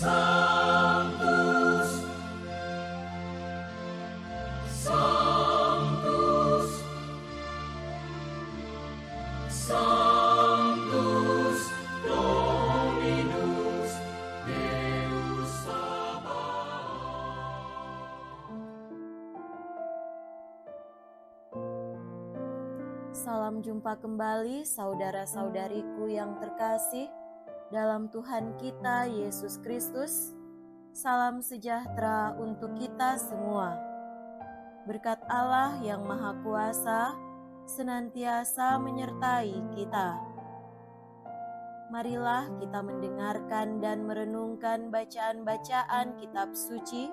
Sanctus, Sanctus, Sanctus Dominus Deus Sabaoth. Salam jumpa kembali saudara-saudariku yang terkasih dalam Tuhan kita Yesus Kristus. Salam sejahtera untuk kita semua. Berkat Allah yang Maha Kuasa senantiasa menyertai kita. Marilah kita mendengarkan dan merenungkan bacaan-bacaan kitab suci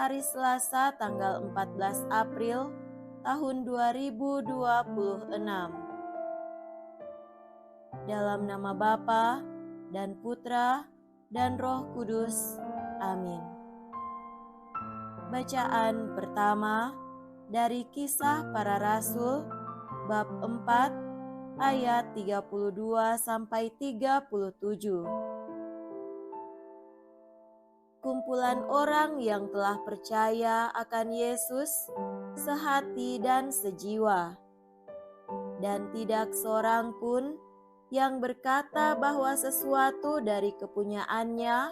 hari Selasa tanggal 14 April tahun 2026. Dalam nama Bapa dan Putra dan Roh Kudus. Amin. Bacaan pertama dari Kisah Para Rasul bab 4 ayat 32 sampai 37. Kumpulan orang yang telah percaya akan Yesus sehati dan sejiwa, dan tidak seorang pun yang berkata bahwa sesuatu dari kepunyaannya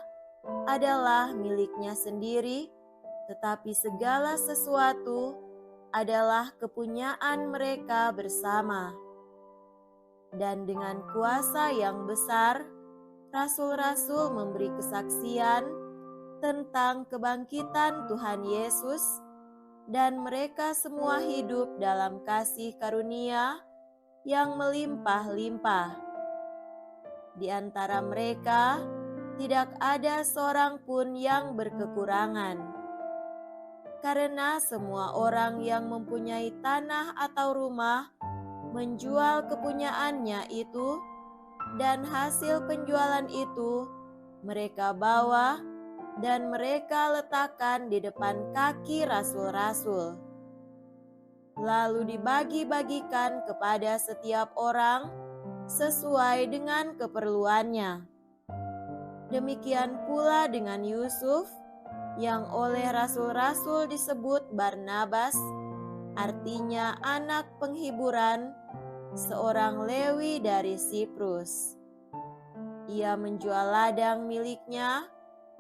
adalah miliknya sendiri, tetapi segala sesuatu adalah kepunyaan mereka bersama. Dan dengan kuasa yang besar, rasul-rasul memberi kesaksian tentang kebangkitan Tuhan Yesus, dan mereka semua hidup dalam kasih karunia yang melimpah-limpah. Di antara mereka tidak ada seorang pun yang berkekurangan, karena semua orang yang mempunyai tanah atau rumah menjual kepunyaannya itu, dan hasil penjualan itu mereka bawa dan mereka letakkan di depan kaki rasul-rasul, lalu dibagi-bagikan kepada setiap orang sesuai dengan keperluannya. Demikian pula dengan Yusuf, yang oleh rasul-rasul disebut Barnabas, artinya anak penghiburan, seorang Lewi dari Siprus. Ia menjual ladang miliknya,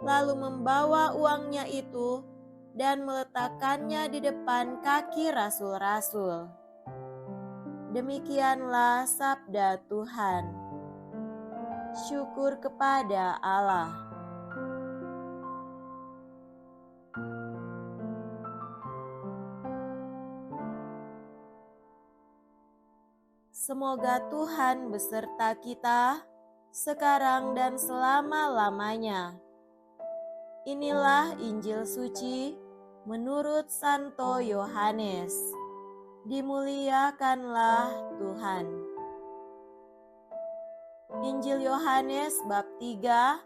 lalu membawa uangnya itu dan meletakkannya di depan kaki rasul-rasul. Demikianlah sabda Tuhan. Syukur kepada Allah. Semoga Tuhan beserta kita sekarang dan selama-lamanya. Inilah Injil suci menurut Santo Yohanes. Dimuliakanlah Tuhan. Injil Yohanes bab 3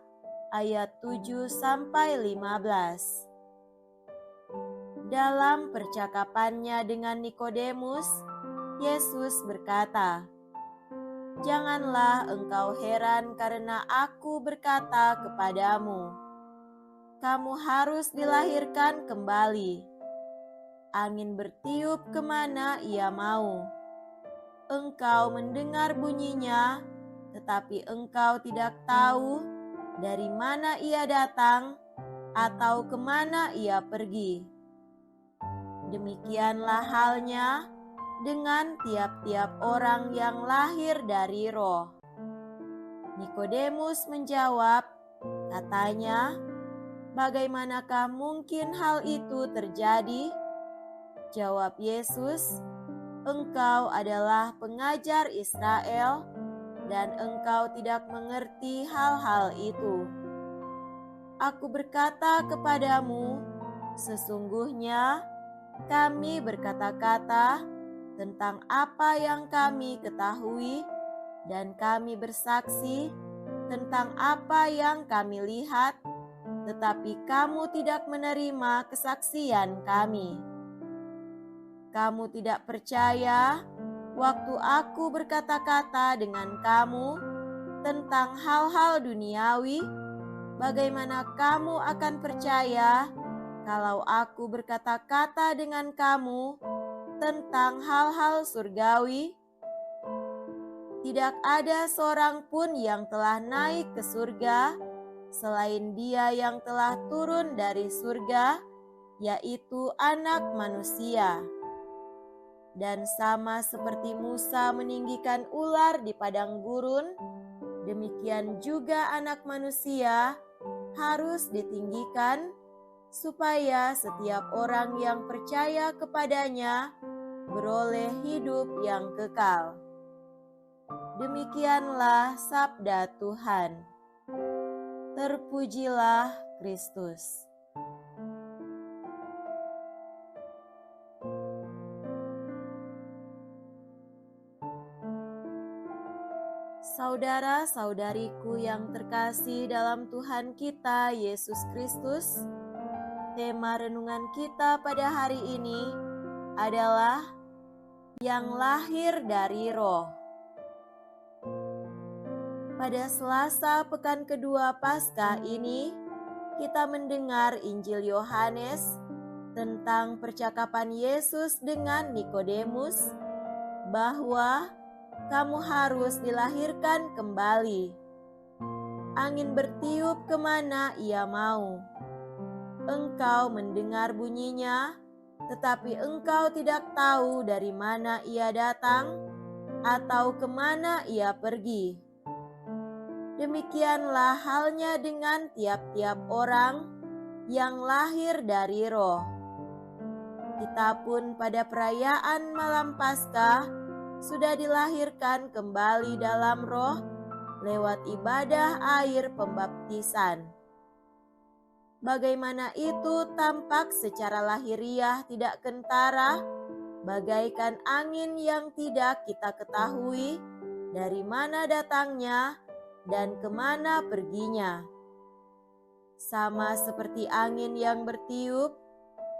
ayat 7 sampai 15. Dalam percakapannya dengan Nikodemus, Yesus berkata, "Janganlah engkau heran karena aku berkata kepadamu, kamu harus dilahirkan kembali. Angin bertiup kemana ia mau. Engkau mendengar bunyinya, tetapi engkau tidak tahu dari mana ia datang atau kemana ia pergi. Demikianlah halnya dengan tiap-tiap orang yang lahir dari Roh." Nikodemus menjawab, katanya, "Bagaimanakah mungkin hal itu terjadi?" Jawab Yesus, "Engkau adalah pengajar Israel, dan engkau tidak mengerti hal-hal itu. Aku berkata kepadamu, sesungguhnya kami berkata-kata tentang apa yang kami ketahui, dan kami bersaksi tentang apa yang kami lihat, tetapi kamu tidak menerima kesaksian kami. Kamu tidak percaya waktu aku berkata-kata dengan kamu tentang hal-hal duniawi, Bagaimana kamu akan percaya kalau aku berkata-kata dengan kamu tentang hal-hal surgawi? Tidak ada seorang pun yang telah naik ke surga selain Dia yang telah turun dari surga, yaitu Anak Manusia. Dan sama seperti Musa meninggikan ular di padang gurun, demikian juga Anak Manusia harus ditinggikan, supaya setiap orang yang percaya kepadanya beroleh hidup yang kekal. Demikianlah sabda Tuhan. Terpujilah Kristus. Saudara-saudariku yang terkasih dalam Tuhan kita Yesus Kristus, tema renungan kita pada hari ini adalah yang lahir dari Roh. Pada Selasa pekan kedua Paskah ini, kita mendengar Injil Yohanes tentang percakapan Yesus dengan Nikodemus bahwa kamu harus dilahirkan kembali. Angin bertiup kemana ia mau. Engkau mendengar bunyinya, tetapi engkau tidak tahu dari mana ia datang atau kemana ia pergi. Demikianlah halnya dengan tiap-tiap orang yang lahir dari Roh. Kita pun pada perayaan malam Paskah sudah dilahirkan kembali dalam Roh lewat ibadah air pembaptisan. Bagaimana itu tampak secara lahiriah tidak kentara, bagaikan angin yang tidak kita ketahui dari mana datangnya dan kemana perginya. Sama seperti angin yang bertiup,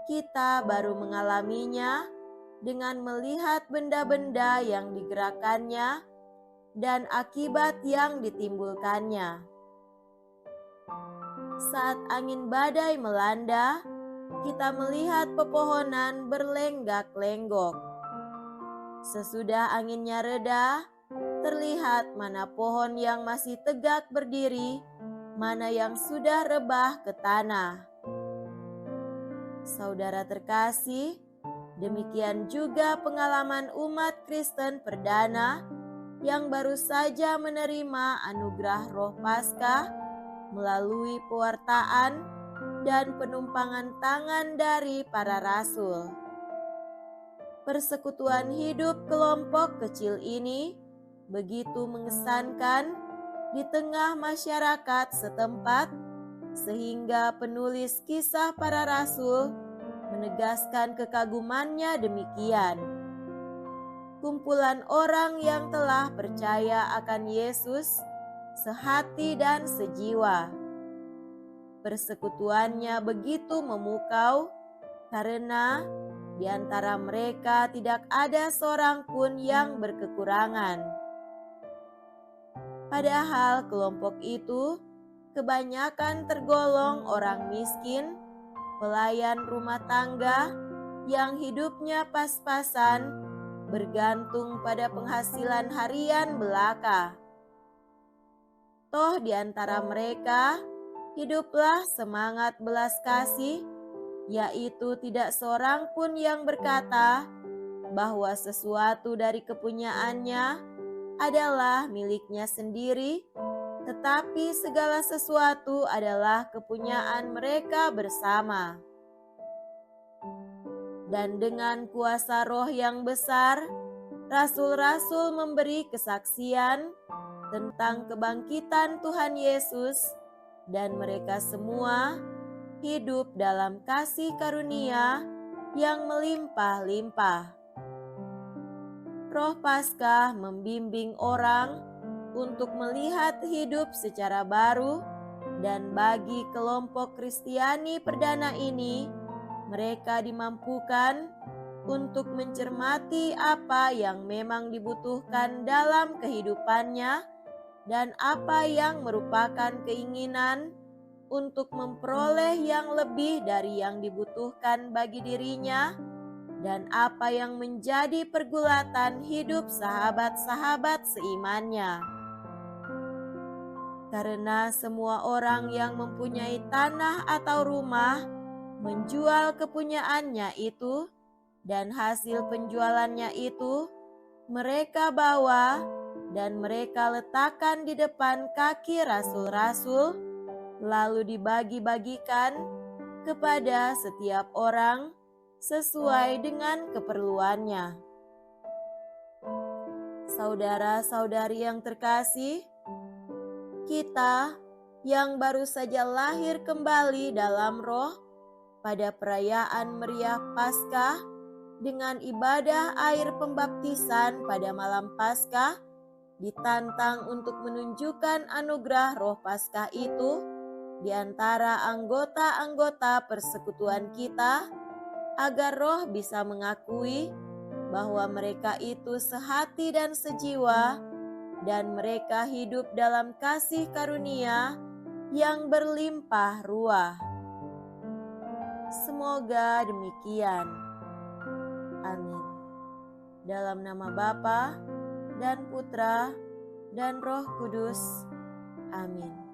kita baru mengalaminya dengan melihat benda-benda yang digerakkannya dan akibat yang ditimbulkannya. Saat angin badai melanda, kita melihat pepohonan berlenggak-lenggok. Sesudah anginnya reda, terlihat mana pohon yang masih tegak berdiri, mana yang sudah rebah ke tanah. Saudara terkasih, demikian juga pengalaman umat Kristen perdana yang baru saja menerima anugerah Roh Paskah melalui pewartaan dan penumpangan tangan dari para rasul. Persekutuan hidup kelompok kecil ini begitu mengesankan di tengah masyarakat setempat, sehingga penulis Kisah Para Rasul menegaskan kekagumannya demikian. Kumpulan orang yang telah percaya akan Yesus sehati dan sejiwa. Persekutuannya begitu memukau karena di antara mereka tidak ada seorang pun yang berkekurangan. Padahal kelompok itu kebanyakan tergolong orang miskin, pelayan rumah tangga yang hidupnya pas-pasan, bergantung pada penghasilan harian belaka. Toh di antara mereka hiduplah semangat belas kasih, yaitu tidak seorang pun yang berkata bahwa sesuatu dari kepunyaannya adalah miliknya sendiri, tetapi segala sesuatu adalah kepunyaan mereka bersama. Dan dengan kuasa Roh yang besar, rasul-rasul memberi kesaksian tentang kebangkitan Tuhan Yesus, dan mereka semua hidup dalam kasih karunia yang melimpah-limpah. Roh Paskah membimbing orang untuk melihat hidup secara baru, dan bagi kelompok Kristiani perdana ini, mereka dimampukan untuk mencermati apa yang memang dibutuhkan dalam kehidupannya dan apa yang merupakan keinginan untuk memperoleh yang lebih dari yang dibutuhkan bagi dirinya dan apa yang menjadi pergulatan hidup sahabat-sahabat seimannya. Karena semua orang yang mempunyai tanah atau rumah menjual kepunyaannya itu, dan hasil penjualannya itu mereka bawa dan mereka letakkan di depan kaki rasul-rasul, lalu dibagi-bagikan kepada setiap orang sesuai dengan keperluannya. Saudara-saudari yang terkasih, kita yang baru saja lahir kembali dalam roh pada perayaan meriah Paskah dengan ibadah air pembaptisan pada malam Paskah, ditantang untuk menunjukkan anugerah roh Paskah itu di antara anggota-anggota persekutuan kita, agar roh bisa mengakui bahwa mereka itu sehati dan sejiwa, dan mereka hidup dalam kasih karunia yang berlimpah ruah. Semoga demikian. Amin. Dalam nama Bapa dan Putra dan Roh Kudus. Amin.